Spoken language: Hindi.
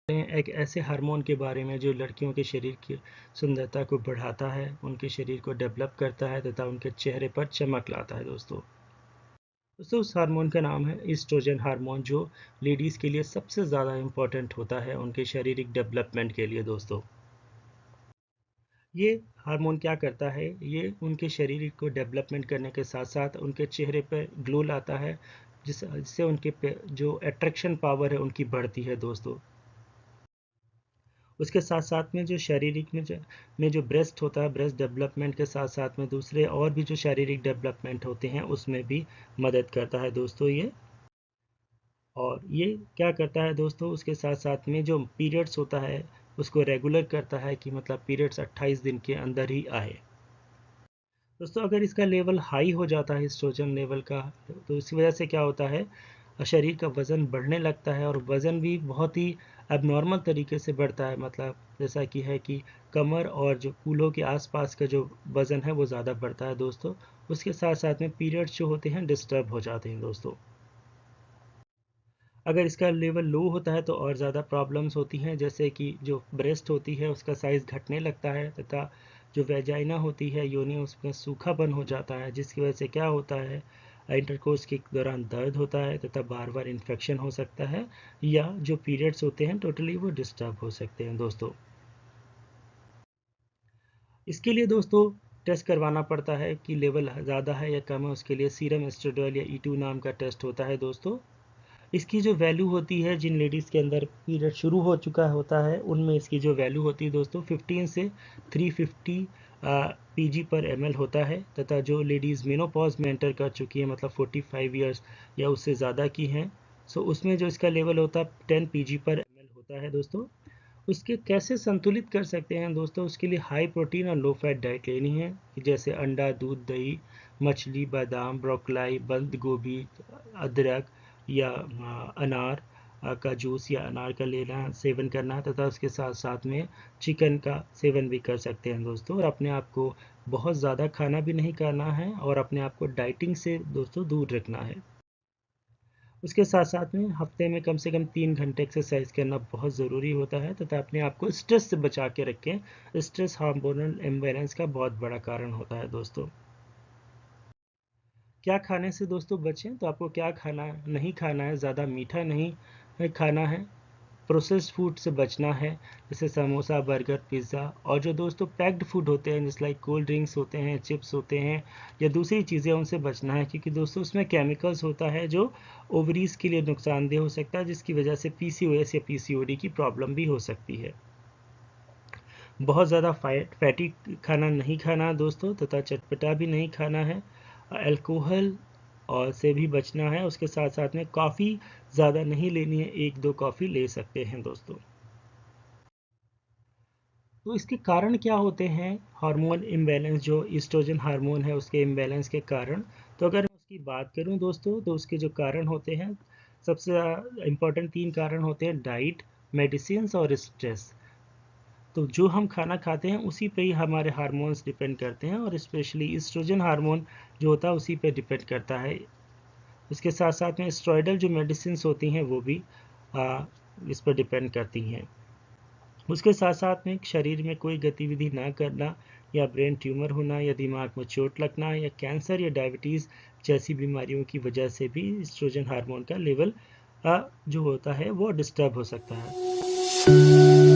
एक ऐसे हार्मोन के बारे में जो लड़कियों के शरीर की सुंदरता को बढ़ाता है, उनके शरीर को डेवलप करता है तथा उनके चेहरे पर चमक लाता है दोस्तों। उस हार्मोन का नाम है ईस्ट्रोजन हार्मोन, जो लेडीज़ के लिए सबसे ज़्यादा इम्पोर्टेंट होता है उनके शारीरिक डेवलपमेंट के लिए दोस्तों। ये हार्मोन क्या करता है, ये उनके शरीर को डेवलपमेंट करने के साथ साथ उनके चेहरे पर ग्लो लाता है, जिससे उनके जो अट्रैक्शन पावर है उनकी बढ़ती है दोस्तों। उसके साथ साथ में जो शारीरिक में जो ब्रेस्ट होता है, ब्रेस्ट डेवलपमेंट के साथ साथ में दूसरे और भी जो शारीरिक डेवलपमेंट होते हैं उसमें भी मदद करता है दोस्तों ये। और ये क्या करता है दोस्तों, उसके साथ साथ में जो पीरियड्स होता है उसको रेगुलर करता है, कि मतलब पीरियड्स 28 दिन के अंदर ही आए दोस्तों। अगर इसका लेवल हाई हो जाता है एस्ट्रोजन लेवल का, तो इस वजह से क्या होता है, शरीर का वज़न बढ़ने लगता है, और वज़न भी बहुत ही एबनॉर्मल तरीके से बढ़ता है। मतलब जैसा कि है कि कमर और जो कूल्हों के आसपास का जो वज़न है वो ज़्यादा बढ़ता है दोस्तों। उसके साथ साथ में पीरियड्स जो होते हैं डिस्टर्ब हो जाते हैं दोस्तों। अगर इसका लेवल लो होता है तो और ज़्यादा प्रॉब्लम्स होती हैं, जैसे कि जो ब्रेस्ट होती है उसका साइज़ घटने लगता है, तथा जो वेजाइना होती है, योनि, उसमें सूखापन हो जाता है, जिसकी वजह से क्या होता है, इंटरकोर्स के दौरान दर्द होता है तथा बार बार इन्फेक्शन हो सकता है, या जो पीरियड्स होते हैं टोटली वो डिस्टर्ब हो सकते हैं दोस्तों। इसके लिए दोस्तों टेस्ट करवाना पड़ता है कि लेवल ज़्यादा है या कम है। उसके लिए सीरम एस्ट्राडियोल या E2 नाम का टेस्ट होता है दोस्तों। इसकी जो वैल्यू होती है, जिन लेडीज़ के अंदर पीरियड शुरू हो चुका होता है उनमें इसकी जो वैल्यू होती है दोस्तों 15 से 350 pg/ml होता है, तथा जो लेडीज़ मेनोपॉज में एंटर कर चुकी है, मतलब 45 ईयर्स या उससे ज़्यादा की हैं, सो उसमें जो इसका लेवल होता है 10 pg/ml होता है दोस्तों। उसके कैसे संतुलित कर सकते हैं दोस्तों, उसके लिए हाई प्रोटीन और लो फैट डाइट लेनी है, जैसे अंडा, दूध, दही, मछली, बादाम, ब्रोकली, बंद गोभी, अदरक या अनार का जूस या अनार का लेना, सेवन करना है, तथा उसके साथ साथ में चिकन का सेवन भी कर सकते हैं दोस्तों। और अपने आप को बहुत ज़्यादा खाना भी नहीं करना है, और अपने आप को डाइटिंग से दोस्तों दूर रखना है। उसके साथ साथ में हफ्ते में कम से कम 3 घंटे एक्सरसाइज करना बहुत ज़रूरी होता है, तथा अपने आप को स्ट्रेस से बचा के रखें। स्ट्रेस हार्मोनल इम्बैलेंस का बहुत बड़ा कारण होता है दोस्तों। क्या खाने से दोस्तों बचें, तो आपको क्या खाना नहीं खाना है, ज़्यादा मीठा नहीं खाना है, प्रोसेस्ड फूड से बचना है, जैसे समोसा, बर्गर, पिज़्ज़ा, और जो दोस्तों पैक्ड फूड होते हैं जैसे लाइक कोल्ड ड्रिंक्स होते हैं, चिप्स होते हैं, या दूसरी चीज़ें, उनसे बचना है, क्योंकि दोस्तों उसमें केमिकल्स होता है जो ओवरीज़ के लिए नुकसानदेह हो सकता है, जिसकी वजह से PCOS या PCOD की प्रॉब्लम भी हो सकती है। बहुत ज़्यादा फैटी खाना नहीं खाना दोस्तों, तथा चटपटा भी नहीं खाना है। अल्कोहल और से भी बचना है। उसके साथ साथ में कॉफ़ी ज़्यादा नहीं लेनी है, 1-2 कॉफ़ी ले सकते हैं दोस्तों। तो इसके कारण क्या होते हैं, हार्मोन इम्बैलेंस, जो ईस्ट्रोजन हार्मोन है उसके इम्बैलेंस के कारण। तो अगर मैं उसकी बात करूं दोस्तों, तो उसके जो कारण होते हैं, सबसे इम्पोर्टेंट 3 कारण होते हैं: डाइट, मेडिसिन और स्ट्रेस। तो जो हम खाना खाते हैं उसी पे ही हमारे हार्मोन्स डिपेंड करते हैं, और स्पेशली ईस्ट्रोजन हार्मोन जो होता है उसी पे डिपेंड करता है। इसके साथ साथ में स्टेरॉयडल जो मेडिसिन्स होती हैं वो भी इस पर डिपेंड करती हैं। उसके साथ साथ में शरीर में कोई गतिविधि ना करना, या ब्रेन ट्यूमर होना, या दिमाग में चोट लगना, या कैंसर या डायबिटीज़ जैसी बीमारियों की वजह से भी ईस्ट्रोजन हार्मोन का लेवल जो होता है वो डिस्टर्ब हो सकता है।